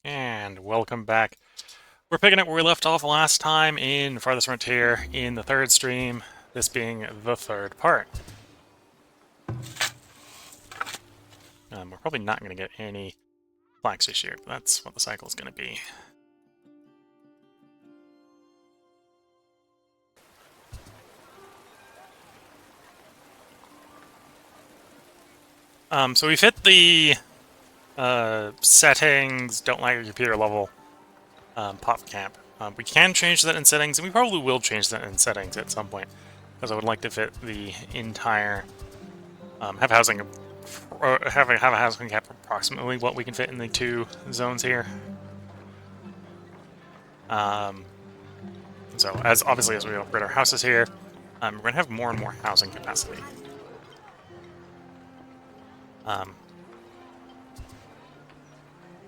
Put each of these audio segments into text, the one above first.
And welcome back. We're picking up where we left off last time in Farthest Frontier in the third stream, this being the third part. We're probably not going to get any flax this year, but that's what the cycle is going to be. So we've hit the settings, don't like your computer level pop camp. We can change that in settings, and we probably will change that in settings at some point, because I would like to fit the entire have a housing cap approximately what we can fit in the two zones here. So obviously as we upgrade our houses here, we're going to have more and more housing capacity.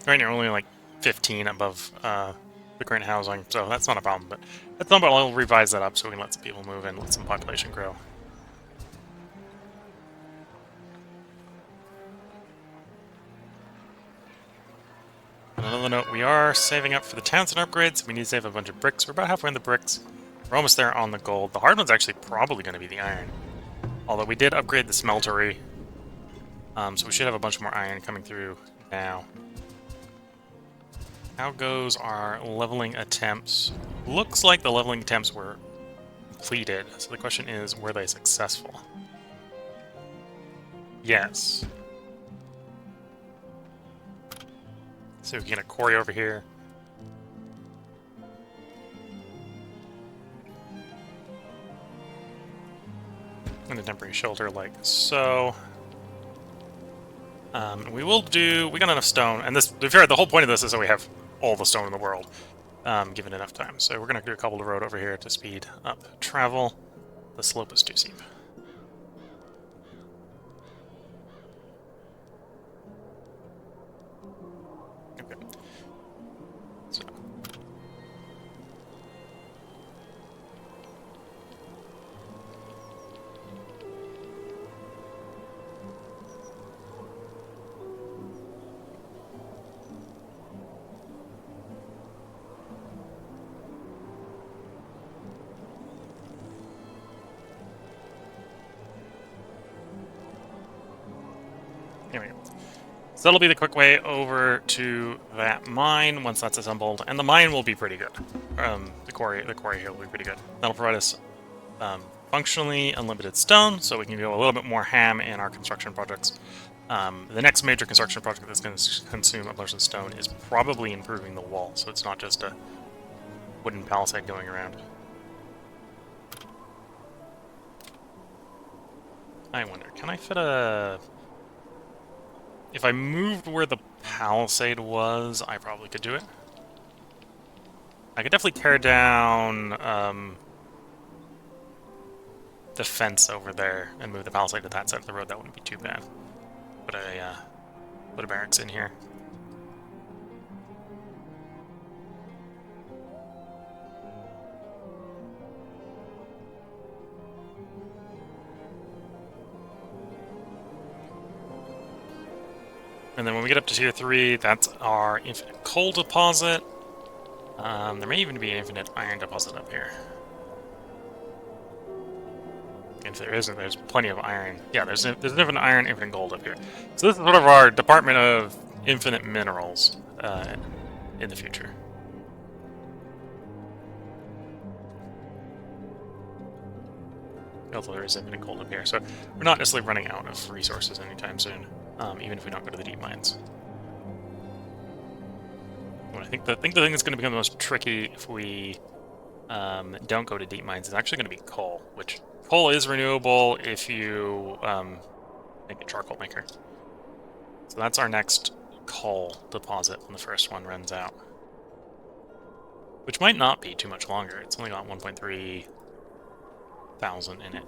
Right now, we're only like 15 above the current housing, so that's not a problem. But at some point, I'll revise that up so we can let some people move in, let some population grow. On another note, we are saving up for the Townsend upgrades. We need to save a bunch of bricks. We're about halfway in the bricks. We're almost there on the gold. The hard one's actually probably going to be the iron. Although we did upgrade the smeltery, so we should have a bunch more iron coming through now. How goes our leveling attempts? Looks like the leveling attempts were completed, so the question is, were they successful? Yes. So we can get a quarry over here. And a temporary shelter like so. We got enough stone, and this, to be fair, the whole point of this is that we have all the stone in the world, given enough time. So we're going to do a cobbled road over here to speed up travel. The slope is too steep. Okay. So. Here we go. So that'll be the quick way over to that mine once that's assembled, and the mine will be pretty good. The quarry here will be pretty good. That'll provide us functionally unlimited stone, so we can go a little bit more ham in our construction projects. The next major construction project that's going to consume a bunch of stone is probably improving the wall, so it's not just a wooden palisade going around. I wonder, can I fit a... If I moved where the palisade was, I probably could do it. I could definitely tear down the fence over there and move the palisade to that side of the road. That wouldn't be too bad. Put a barracks in here. And then when we get up to tier 3, that's our infinite coal deposit. There may even be an infinite iron deposit up here. If there isn't, there's plenty of iron. Yeah, there's infinite iron, infinite gold up here. So this is sort of our department of infinite minerals in the future. Although there is infinite gold up here, so we're not necessarily running out of resources anytime soon, even if we don't go to the deep mines. Well, I think the thing that's going to become the most tricky if we don't go to deep mines is actually going to be coal, which coal is renewable if you make a charcoal maker. So that's our next coal deposit when the first one runs out. Which might not be too much longer. It's only got 1.3 thousand in it.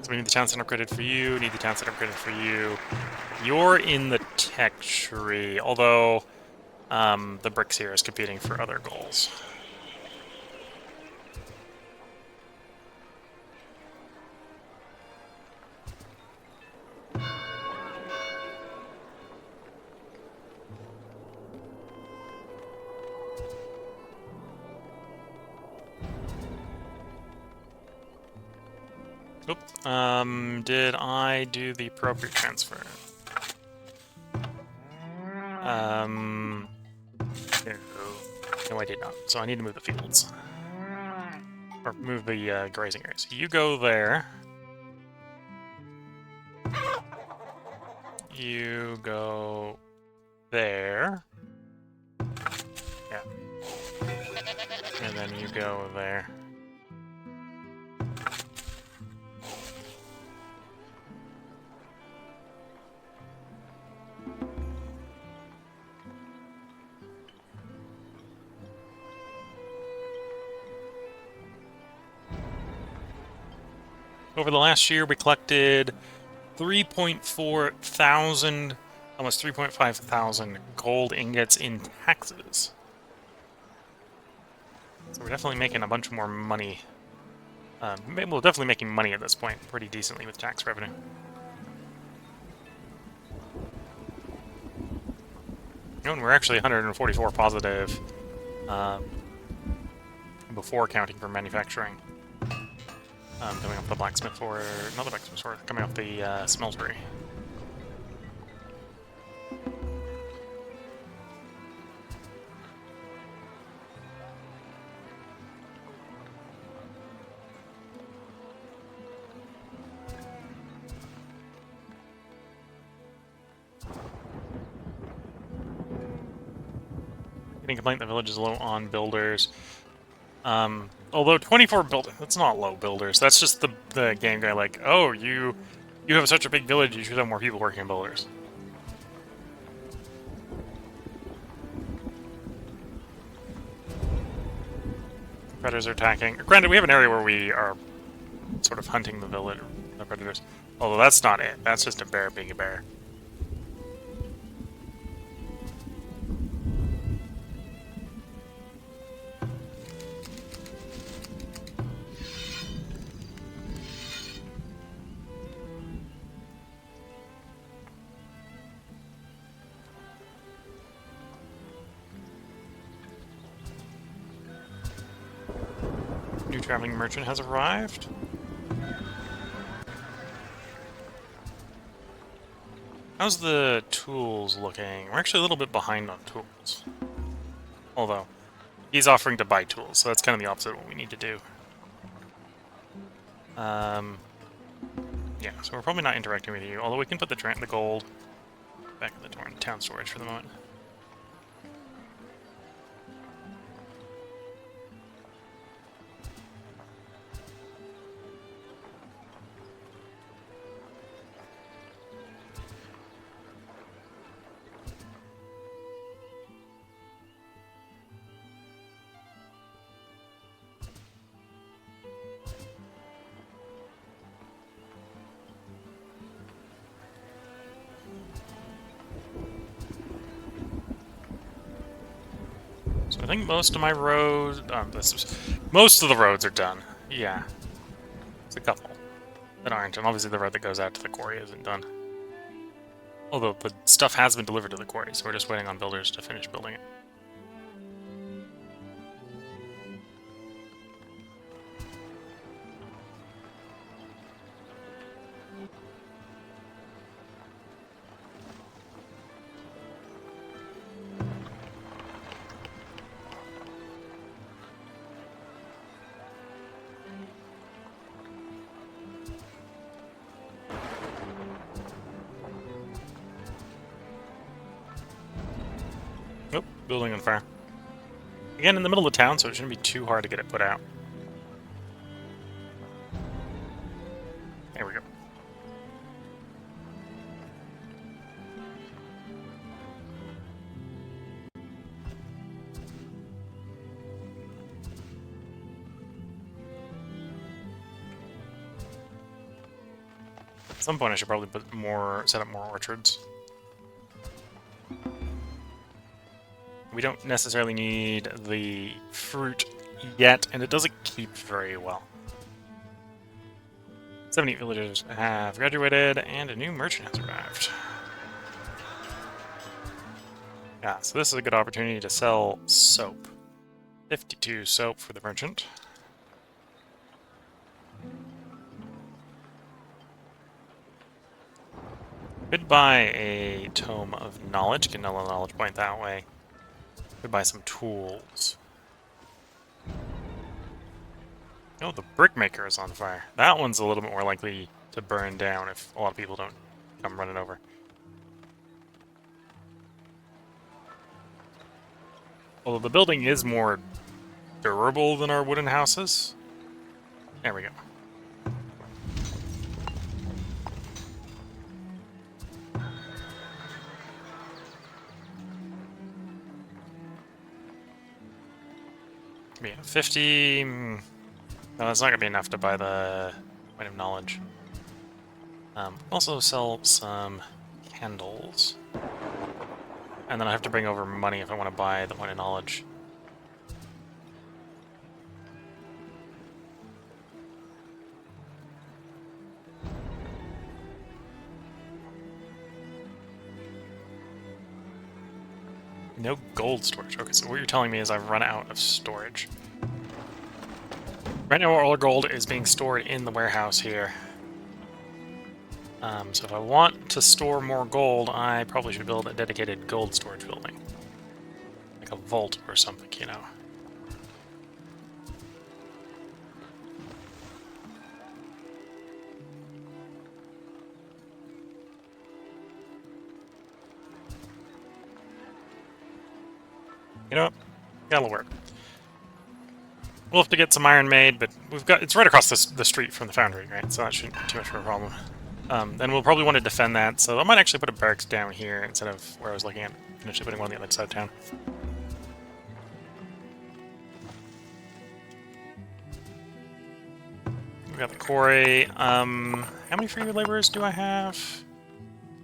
So we need the town center upgraded for you, need the town center upgraded for you. You're in the tech tree, although the bricks here is competing for other goals. Oop. Did I do the appropriate transfer? No. No, I did not. So I need to move the fields. Or move the grazing areas. You go there. You go there. Yeah. And then you go there. Over the last year, we collected 3.4 thousand, almost 3.5 thousand gold ingots in taxes. So we're definitely making a bunch more money. We're definitely making money at this point, pretty decently with tax revenue. And we're actually 144 positive before accounting for manufacturing. Coming off the blacksmith or not the blacksmith sword, coming off the smeltery. Getting complaint the village is low on builders. Although 24 builders, that's not low builders. That's just the game guy like, oh, you have such a big village, you should have more people working on builders. Predators are attacking. Granted, we have an area where we are sort of hunting the village, the predators. Although that's not it. That's just a bear being a bear. New traveling merchant has arrived. How's the tools looking? We're actually a little bit behind on tools. Although, he's offering to buy tools, so that's kind of the opposite of what we need to do. Yeah, so we're probably not interacting with you, although we can put the gold back in the town storage for the moment. So I think most of my roads, most of the roads are done. Yeah, there's a couple that aren't, and obviously the road that goes out to the quarry isn't done. Although the stuff has been delivered to the quarry, so we're just waiting on builders to finish building it. Nope, building on fire. Again, in the middle of town, so it shouldn't be too hard to get it put out. There we go. At some point I should probably set up more orchards. We don't necessarily need the fruit yet, and it doesn't keep very well. 78 villagers have graduated, and a new merchant has arrived. Yeah, so this is a good opportunity to sell soap. 52 soap for the merchant. Could buy a Tome of Knowledge, get another knowledge point that way. Could buy some tools. Oh, the brickmaker is on fire. That one's a little bit more likely to burn down if a lot of people don't come running over. Although the building is more durable than our wooden houses. There we go. Yeah, 50... No, that's not going to be enough to buy the point of knowledge. Also sell some candles. And then I have to bring over money if I want to buy the point of knowledge. No gold storage. Okay, so what you're telling me is I've run out of storage. Right now all our gold is being stored in the warehouse here. So if I want to store more gold, I probably should build a dedicated gold storage building. Like a vault or something, you know. You know what? That'll work. We'll have to get some iron made, but it's right across the street from the foundry, right? So that shouldn't be too much of a problem. Then we'll probably want to defend that, so I might actually put a barracks down here instead of where I was looking at potentially putting one on the other side of town. We got the quarry. How many free laborers do I have?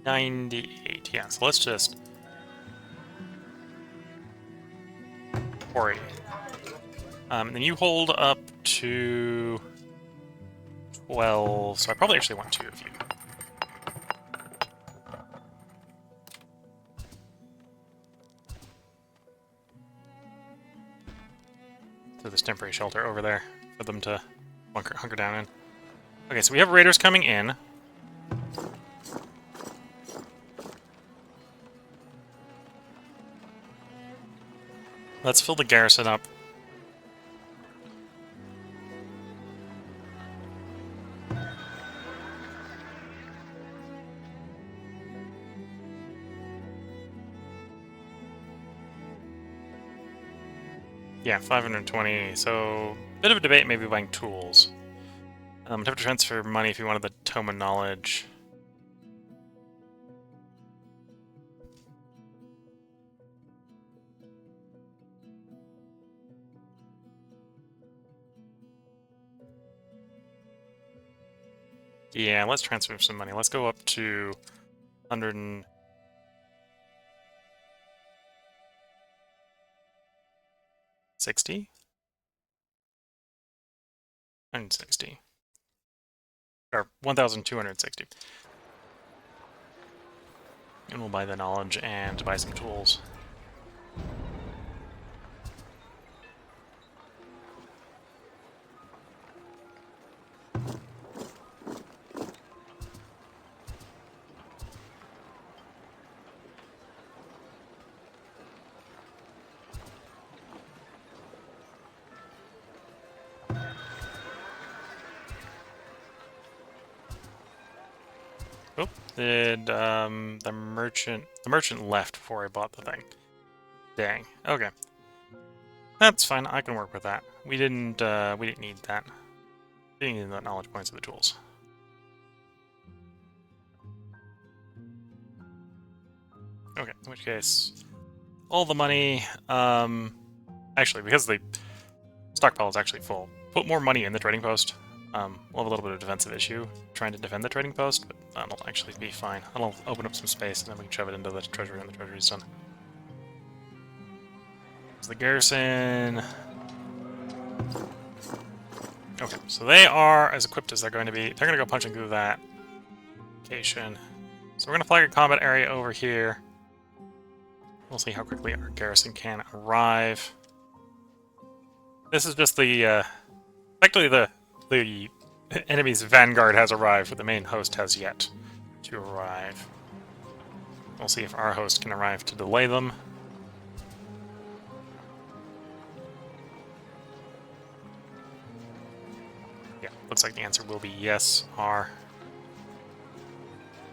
98. Yeah, so let's just quarry. And then you hold up to 12, so I probably actually want 2 of you. To this temporary shelter over there for them to hunker down in. Okay, so we have raiders coming in. Let's fill the garrison up. Yeah, 520, so bit of a debate maybe buying tools. I'd have to transfer money if you wanted the Tome of Knowledge. Yeah, let's transfer some money. Let's go up to 160? 160. Or 1,260. And we'll buy the knowledge and buy some tools. Oh, did the merchant left before I bought the thing. Dang. Okay. That's fine. I can work with that. We didn't need that. We didn't need the knowledge points of the tools. Okay, in which case, all the money, actually, because the stockpile is actually full, put more money in the trading post. We'll have a little bit of a defensive issue trying to defend the trading post, but that'll actually be fine. That'll open up some space, and then we can shove it into the treasury when the treasury's done. So the garrison... Okay, so they are as equipped as they're going to be. They're going to go punching through that location. So we're going to flag a combat area over here. We'll see how quickly our garrison can arrive. This is just the... Actually, the enemy's vanguard has arrived, but the main host has yet to arrive. We'll see if our host can arrive to delay them. Yeah, looks like the answer will be yes. Our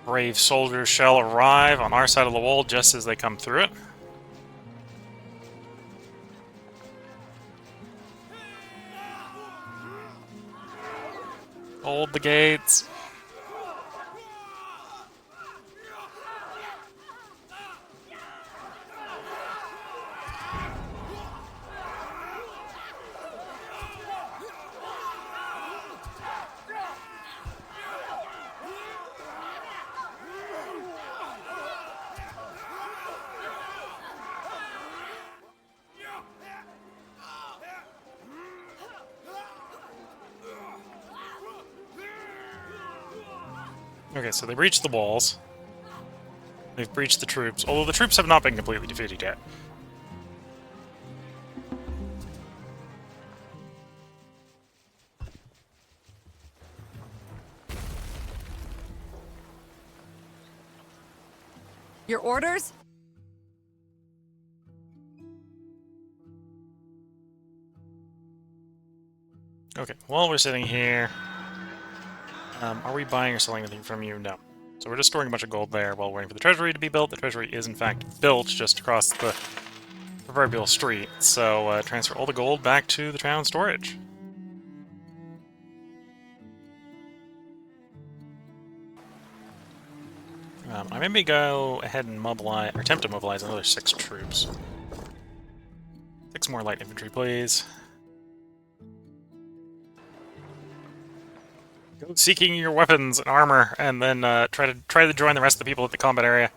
brave soldiers shall arrive on our side of the wall just as they come through it. Hold the gates. Okay, so they breached the walls. They've breached the troops, although the troops have not been completely defeated yet. Your orders? Okay, while we're sitting here, are we buying or selling anything from you? No. So we're just storing a bunch of gold there while waiting for the treasury to be built. The treasury is, in fact, built just across the proverbial street. So transfer all the gold back to the town storage. I maybe go ahead and mobilize, or attempt to mobilize another 6 troops. 6 more light infantry, please. Go seeking your weapons and armor, and then try to join the rest of the people at the combat area.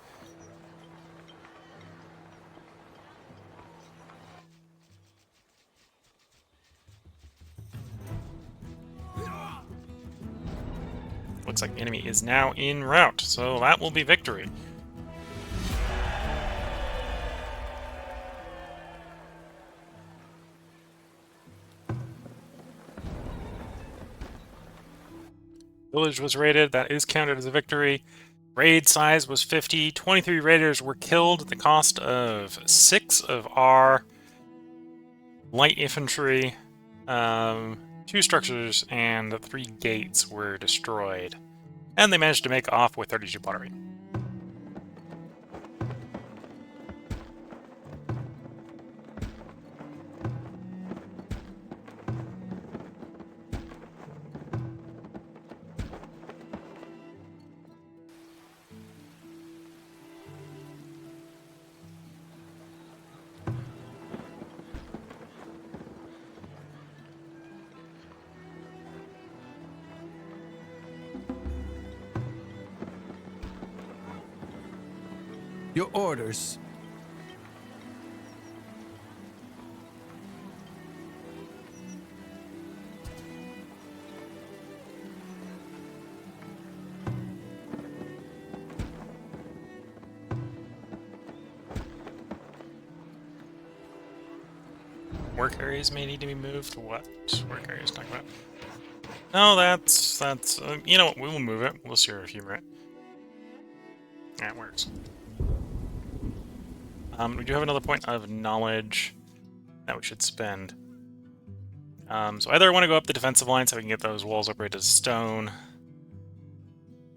Looks like the enemy is now en route, so that will be victory. Village was raided, that is counted as a victory. Raid size was 50, 23 raiders were killed at the cost of 6 of our light infantry. 2 structures and 3 gates were destroyed. And they managed to make off with 32 pottery. Your orders. Work areas may need to be moved. What work areas talking about? No, that's you know what? We will move it. We'll see if you right. That works. We do have another point of knowledge that we should spend. So either I want to go up the defensive line so we can get those walls upgraded to stone.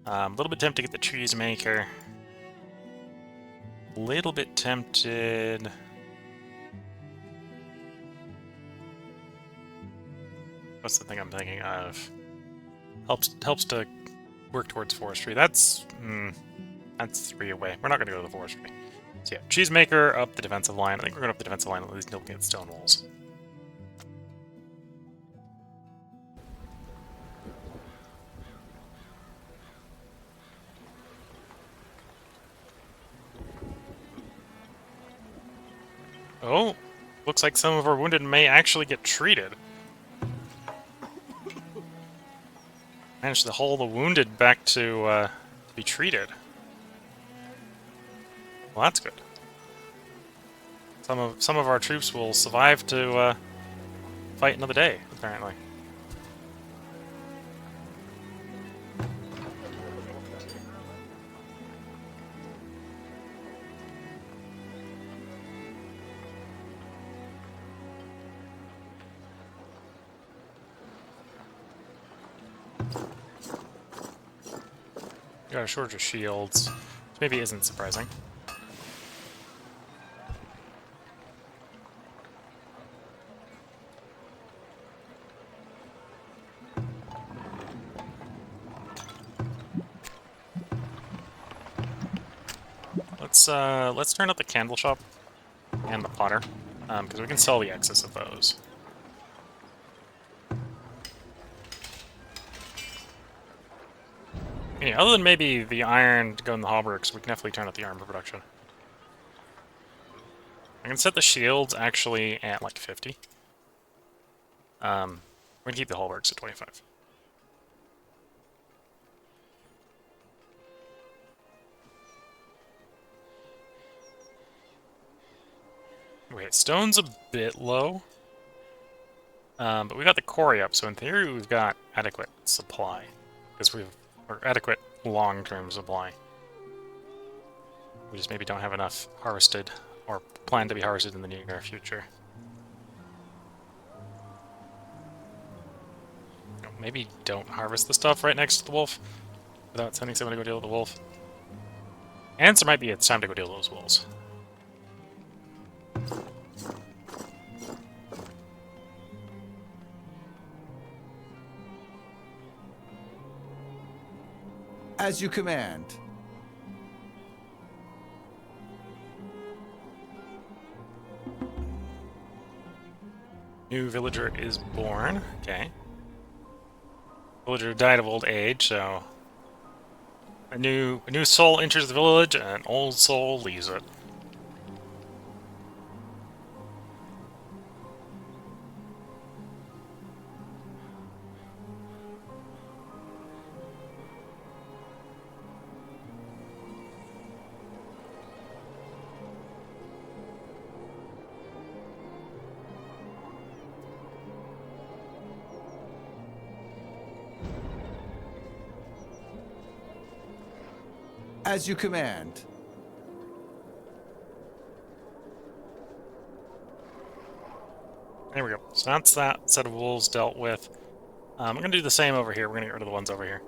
A little bit tempted to get the cheese maker. A little bit tempted. What's the thing I'm thinking of? Helps to work towards forestry. That's 3 away. We're not going to go to the forestry. So yeah, cheesemaker up the defensive line. I think we're going up the defensive line at least until we get stone walls. Oh, looks like some of our wounded may actually get treated. Managed to haul the wounded back to be treated. Well, that's good. Some of our troops will survive to fight another day, apparently. got a shortage of shields, which maybe isn't surprising. Let's turn up the candle shop and the potter, because we can sell the excess of those. Yeah, other than maybe the iron to go in the hauberks, we can definitely turn up the armor production. I can set the shields actually at like 50. We're gonna keep the hauberks at 25. Wait, stone's a bit low. But we got the quarry up, so in theory we've got adequate supply. Or adequate long-term supply. We just maybe don't have enough harvested, or planned to be harvested in the near future. Maybe don't harvest the stuff right next to the wolf, without sending someone to go deal with the wolf. Answer might be it's time to go deal with those wolves. As you command. New villager is born. Okay. Villager died of old age, so a new soul enters the village, and an old soul leaves it. As you command. There we go. So that's that set of wolves dealt with. I'm going to do the same over here. We're going to get rid of the ones over here.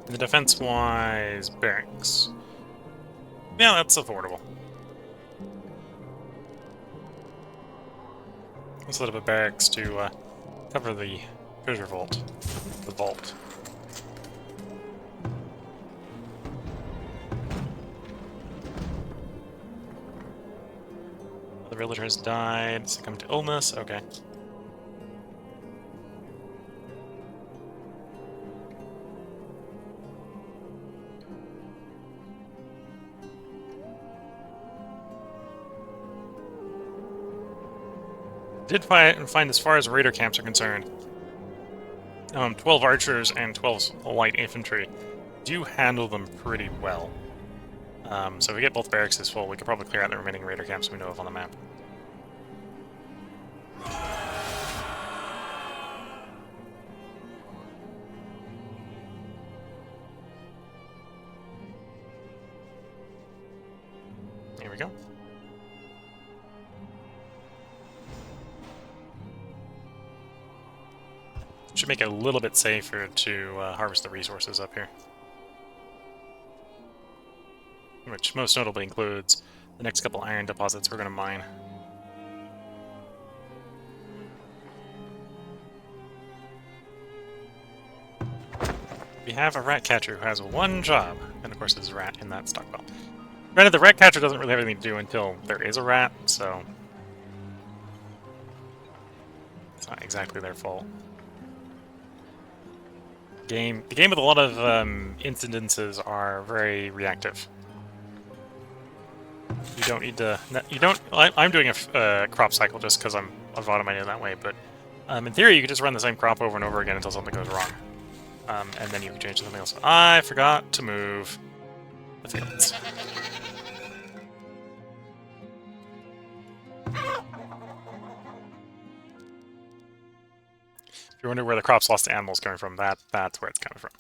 The defense-wise barracks. Yeah, that's affordable. Let's set up a barracks to cover the treasure vault. The vault. The villager has died, succumbed to illness. Okay. Did find as far as raider camps are concerned, 12 archers and 12 light infantry do handle them pretty well. So if we get both barracks full, we could probably clear out the remaining raider camps we know of on the map. Here we go. Should make it a little bit safer to harvest the resources up here. Which most notably includes the next couple iron deposits we're going to mine. We have a rat catcher who has one job, and of course there's a rat in that stockpile. Granted, the rat catcher doesn't really have anything to do until there is a rat, so it's not exactly their fault. The game with a lot of incidences are very reactive. You don't need to. You don't. I'm doing a crop cycle just because I'm automating that way, but in theory, you could just run the same crop over and over again until something goes wrong, and then you can change to something else. I forgot to move the fields. If you wonder where the crops lost to animals coming from, that's where it's coming from.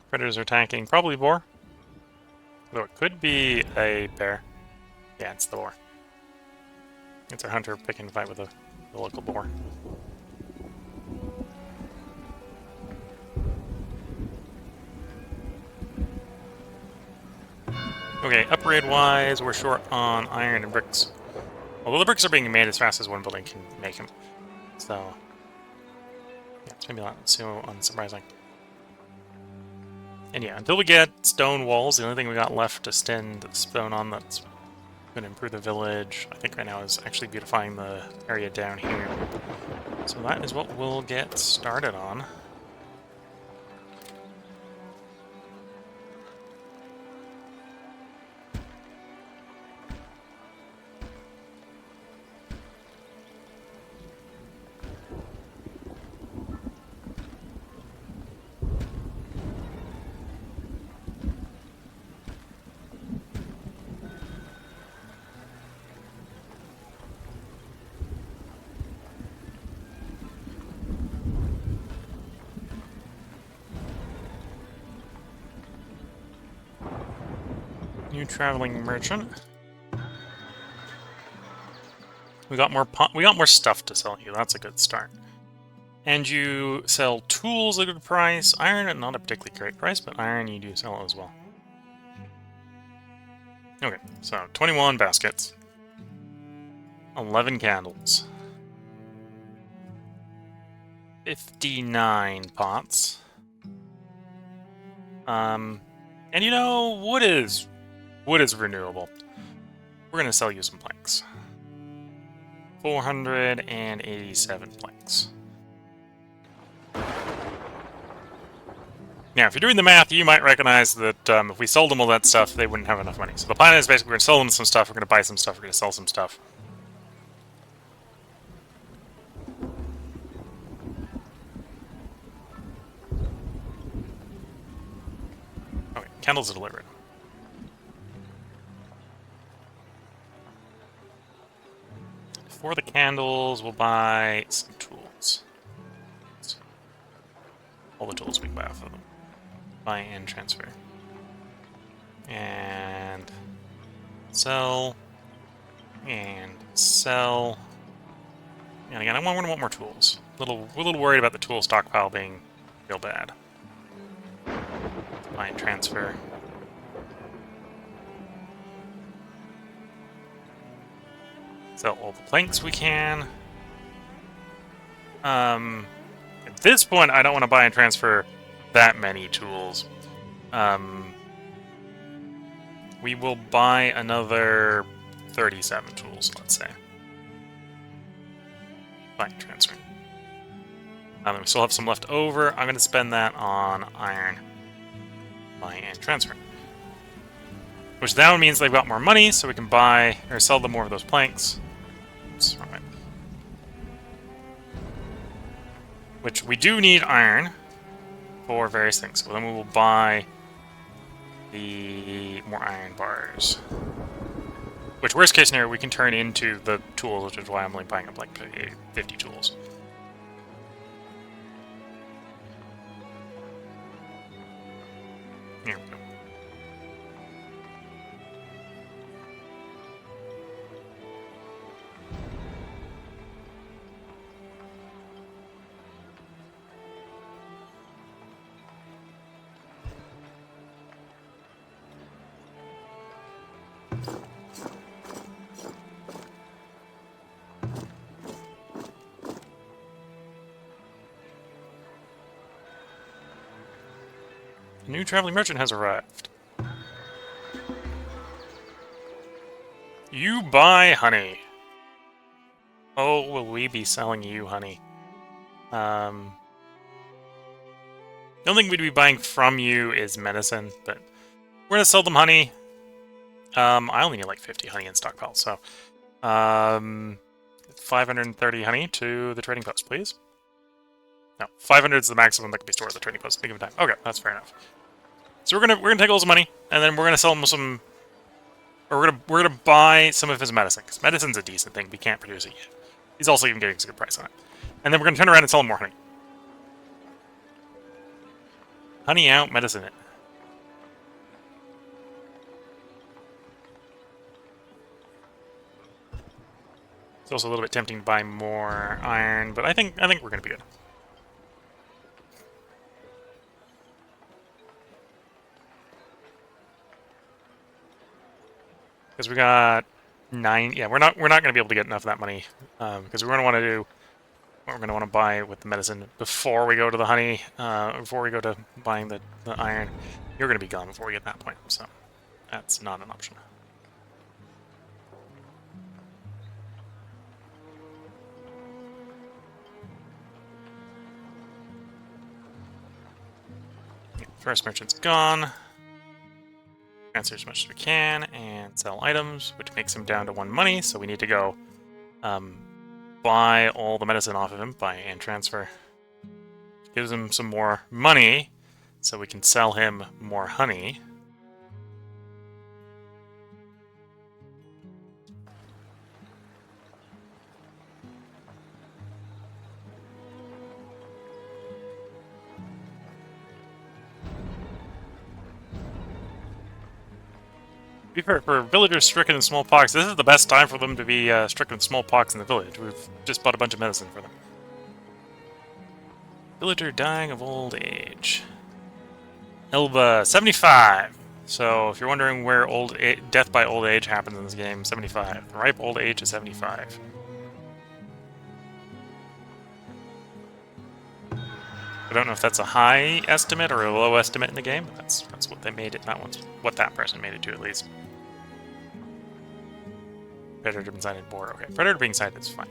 Predators are attacking, probably boar. Though it could be a bear. Yeah, it's the boar. It's our hunter picking a fight with the local boar. Okay, upgrade wise, we're short on iron and bricks. Although the bricks are being made as fast as one building can make them. So, yeah, it's maybe not so unsurprising. And yeah, until we get stone walls, the only thing we got left to stand stone on that's going to improve the village, I think right now, is actually beautifying the area down here. So that is what we'll get started on. New traveling merchant. We got more stuff to sell you. That's a good start. And you sell tools at a good price. Iron at not a particularly great price, but iron you do sell as well. Okay, so 21 baskets. 11 candles. 59 pots. And you know, wood is renewable. We're gonna sell you some planks. 487 planks. Now, if you're doing the math, you might recognize that if we sold them all that stuff, they wouldn't have enough money. So the plan is basically we're going to sell them some stuff, we're going to buy some stuff, we're going to sell some stuff. Okay, candles are delivered. For the candles, we'll buy some tools. All the tools we can buy off of them. Buy and transfer. And sell. And sell. And again, I want more tools. We're a little worried about the tool stockpile being real bad. Buy and transfer. Sell all the planks we can. At this point, I don't want to buy and transfer that many tools. We will buy another 37 tools, let's say. Buy and transfer. We still have some left over. I'm going to spend that on iron. Buy and transfer. Which now means they've got more money, so we can buy or sell them more of those planks. Oops, wrong way. Which we do need iron for various things. So then we will buy the more iron bars. Which, worst case scenario, we can turn into the tools, which is why I'm only buying up like 50 tools. Here we go. A new traveling merchant has arrived. You buy honey. Oh, will we be selling you honey? The only thing we'd be buying from you is medicine, but we're gonna sell them honey. I only need like 50 honey in stockpile, so 530 honey to the trading post, please. No, 500 is the maximum that can be stored at the trading post. Think of time. Okay, that's fair enough. So we're gonna take all his money, and then we're gonna sell him some, or we're gonna buy some of his medicine, because medicine's a decent thing. We can't produce it yet. He's also even getting a good price on it. And then we're gonna turn around and sell him more honey. Honey out, medicine in. It's also a little bit tempting to buy more iron, but I think we're gonna be good. Because we got 9. Yeah, we're not gonna be able to get enough of that money. Because we're gonna want to do what we're gonna want to buy with the medicine before we go to the honey. Before we go to buying the iron. You're gonna be gone before we get to that point, so that's not an option. First merchant's gone. Transfer as much as we can and sell items, which makes him down to 1 money. So we need to go buy all the medicine off of him, buy and transfer. Gives him some more money, so we can sell him more honey. To be fair, for villagers stricken in smallpox, this is the best time for them to be stricken with smallpox in the village. We've just bought a bunch of medicine for them. Villager dying of old age. Elba, 75. So if you're wondering where death by old age happens in this game, 75. The ripe old age is 75. I don't know if that's a high estimate or a low estimate in the game, but that's what they made it. What that person made it to, at least. Predator being sighted board. Okay, Predator being sighted is fine.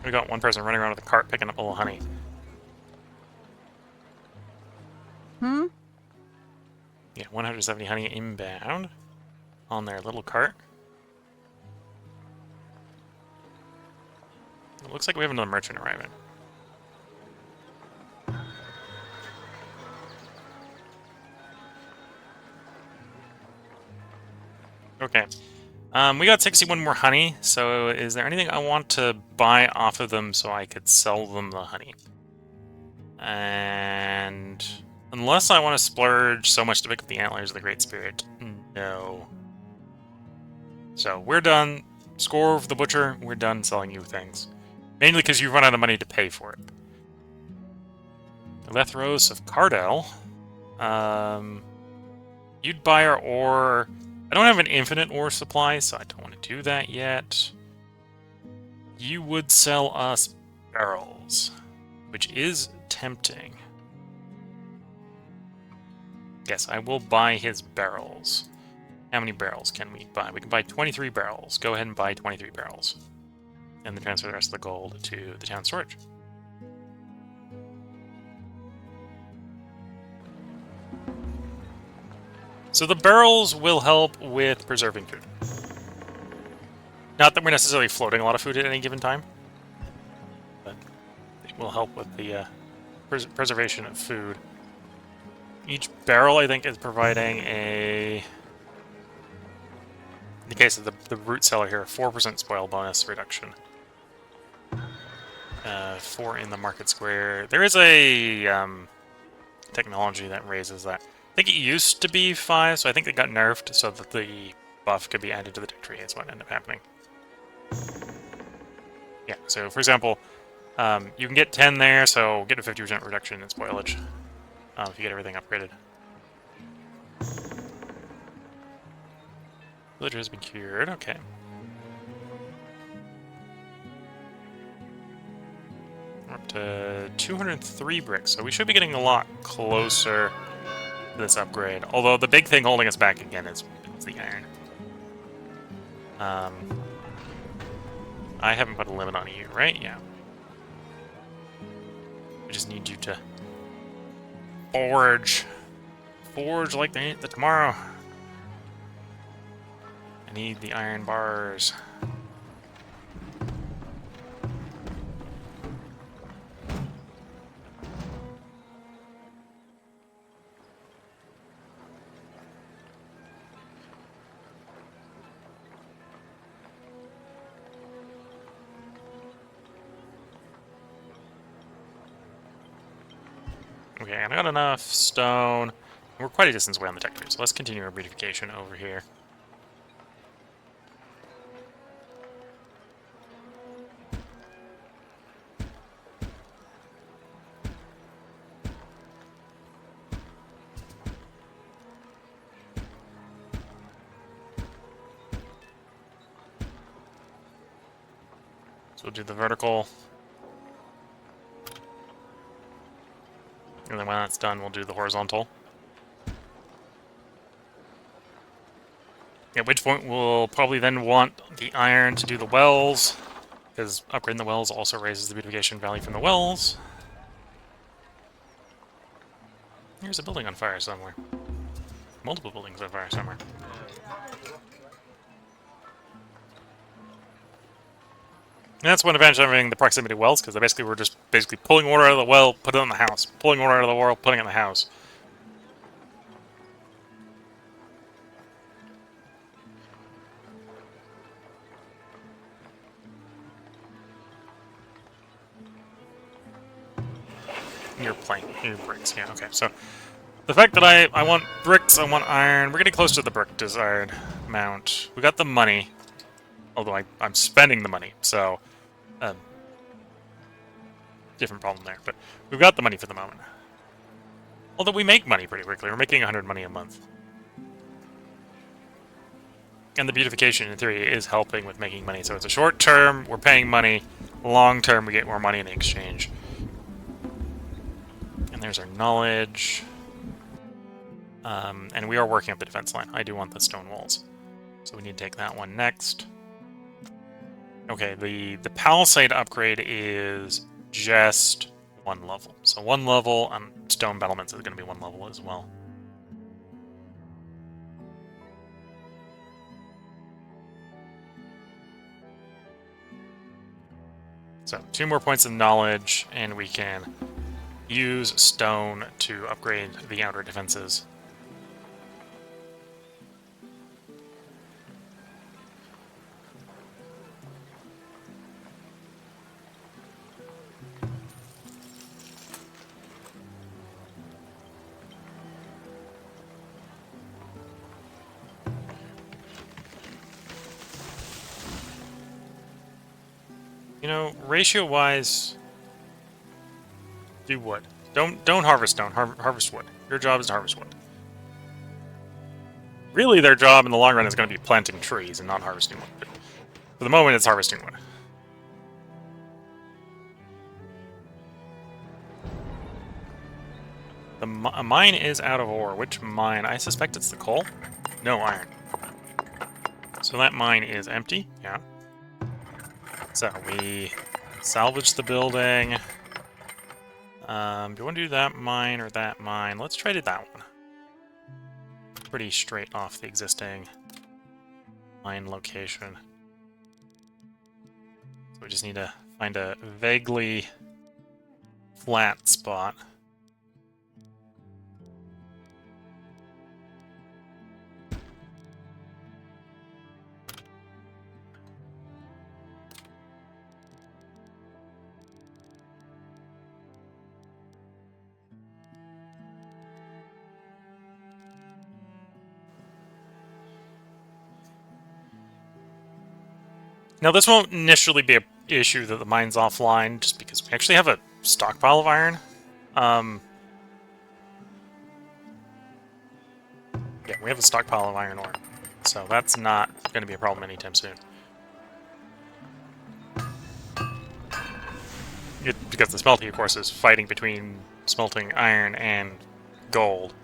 We got one person running around with a cart picking up a little honey. Yeah, 170 honey inbound on their little cart. It looks like we have another merchant arriving. Okay. We got 61 more honey, so is there anything I want to buy off of them so I could sell them the honey? And unless I want to splurge so much to pick up the antlers of the Great Spirit, no. So we're done. Score of the Butcher, we're done selling you things. Mainly because you've run out of money to pay for it. Lethros of Cardell. You'd buy our ore. I don't have an infinite ore supply, so I don't want to do that yet. You would sell us barrels, which is tempting. Yes, I will buy his barrels. How many barrels can we buy? We can buy 23 barrels. Go ahead and buy 23 barrels. And then transfer the rest of the gold to the town storage. So the barrels will help with preserving food. Not that we're necessarily floating a lot of food at any given time, but it will help with the preservation of food. Each barrel, I think, is providing a... In the case of the root cellar here, 4% spoil bonus reduction. 4 in the market square. There is a technology that raises that. I think it used to be 5, so I think it got nerfed so that the buff could be added to the tech tree is what ended up happening. Yeah, so for example, you can get 10 there, so get a 50% reduction in spoilage if you get everything upgraded. Villager has been cured, okay. up to 203 bricks, so we should be getting a lot closer to this upgrade. Although the big thing holding us back again is the iron. I haven't put a limit on you, right? Yeah. We just need you to forge. Forge like the tomorrow. I need the iron bars. Okay, I got enough stone. We're quite a distance away on the tech tree, so let's continue our beautification over here. So we'll do the vertical. And then when that's done, we'll do the horizontal. At which point we'll probably then want the iron to do the wells, because upgrading the wells also raises the beautification value from the wells. There's a building on fire somewhere. Multiple buildings on fire somewhere. And that's one advantage of having the proximity wells, because basically we're just pulling water out of the well, put it in the house. Pulling water out of the well, putting it in the house. Your bricks, yeah, okay. So the fact that I want bricks, I want iron, we're getting close to the brick desired amount. We got the money, although I'm spending the money, so different problem there. But we've got the money for the moment. Although we make money pretty quickly. We're making 100 money a month. And the beautification, in theory, is helping with making money. So it's a short term, we're paying money. Long term, we get more money in exchange. And there's our knowledge. And we are working up the defense line. I do want the stone walls. So we need to take that one next. Okay, the palisade upgrade is just one level. So one level, stone battlements is going to be one level as well. So 2 more points of knowledge, and we can use stone to upgrade the outer defenses. You know, ratio-wise, do wood. Don't harvest stone. Harvest wood. Your job is to harvest wood. Really, their job in the long run is going to be planting trees and not harvesting wood. But for the moment, it's harvesting wood. A mine is out of ore. Which mine? I suspect it's the coal. No, iron. So that mine is empty. Yeah. So we salvage the building. Do you want to do that mine or that mine? Let's try to do that one. Pretty straight off the existing mine location. So we just need to find a vaguely flat spot. Now, this won't initially be an issue that the mine's offline, just because we actually have a stockpile of iron. Yeah, we have a stockpile of iron ore, so that's not going to be a problem anytime soon. because the smelting, of course, is fighting between smelting iron and gold.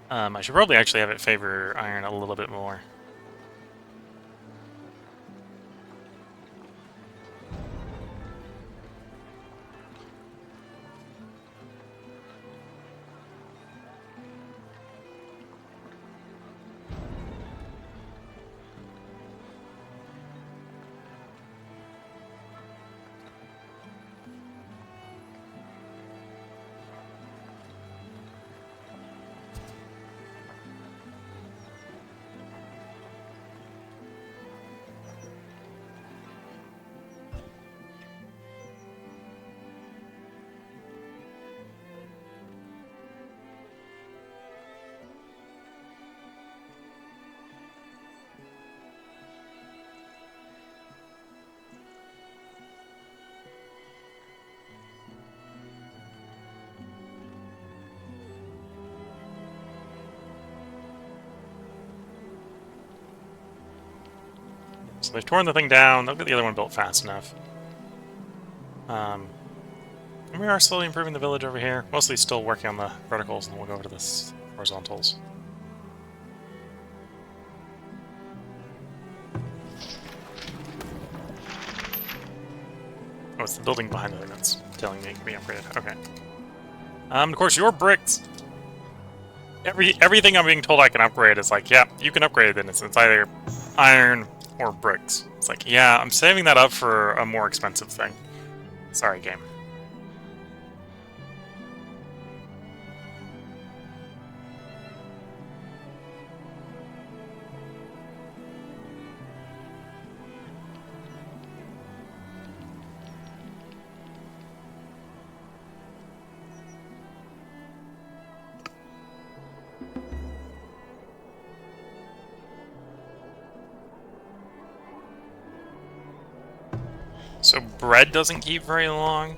I should probably actually have it favor iron a little bit more. So they've torn the thing down. They'll get the other one built fast enough. And we are slowly improving the village over here. Mostly still working on the verticals, and we'll go over to this horizontals. Oh, it's the building behind the thing that's telling me it can be upgraded. Okay. Of course, your bricks. Everything I'm being told I can upgrade is like, yeah, you can upgrade it. It's either iron or bricks. It's like, yeah, I'm saving that up for a more expensive thing. Sorry, game. So bread doesn't keep very long,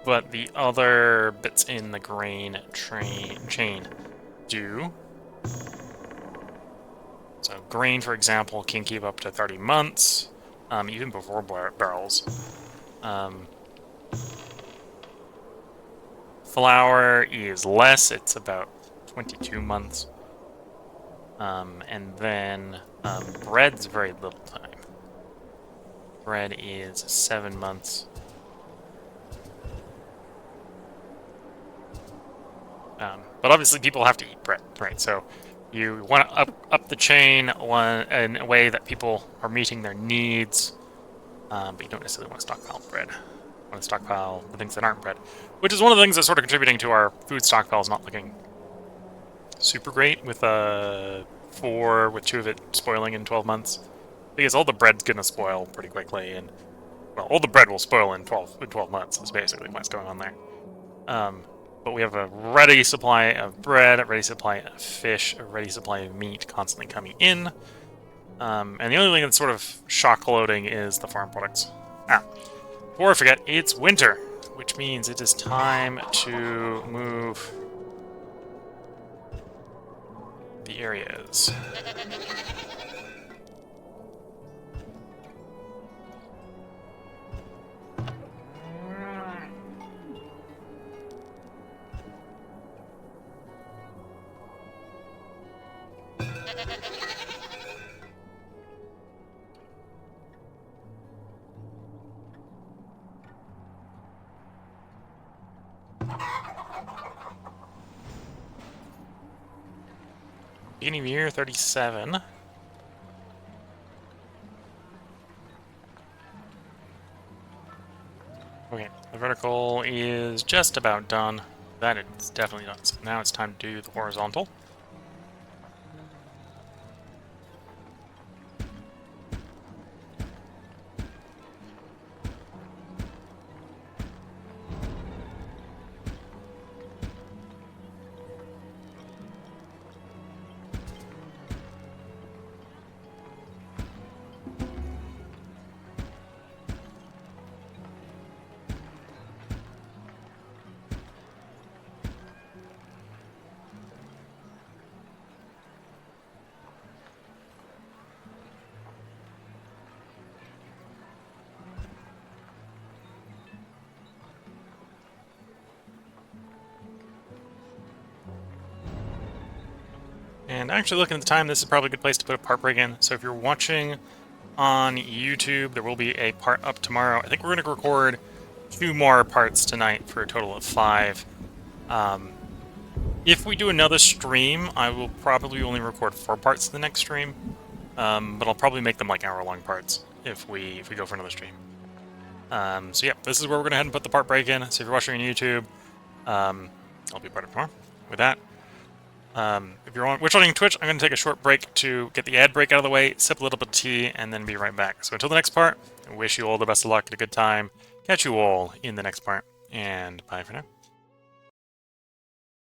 but the other bits in the grain chain do. So grain, for example, can keep up to 30 months, even before barrels. Flour is less, it's about 22 months. And then bread's very little time. Bread is 7 months. But obviously people have to eat bread, right? So you want to up the chain in a way that people are meeting their needs, but you don't necessarily want to stockpile bread. You want to stockpile the things that aren't bread, which is one of the things that's sort of contributing to our food stockpiles not looking super great with 4, with 2 of it spoiling in 12 months. Because all the bread's gonna spoil pretty quickly, and well, all the bread will spoil in 12 months. Is basically what's going on there. But we have a ready supply of bread, a ready supply of fish, a ready supply of meat constantly coming in. And the only thing that's sort of shock loading is the farm products. Before I forget, it's winter, which means it is time to move the areas. Beginning of year 37. Okay, the vertical is just about done. That is definitely done. So now it's time to do the horizontal. And actually, looking at the time, this is probably a good place to put a part break in. So if you're watching on YouTube, there will be a part up tomorrow. I think we're going to record 2 more parts tonight for a total of 5. If we do another stream, I will probably only record 4 parts the next stream. But I'll probably make them like hour-long parts if we go for another stream. So yeah, this is where we're going to head and put the part break in. So if you're watching on YouTube, I'll be part of tomorrow with that. If you're watching Twitch, I'm going to take a short break to get the ad break out of the way, sip a little bit of tea, and then be right back. So until the next part, I wish you all the best of luck and a good time. Catch you all in the next part, and bye for now.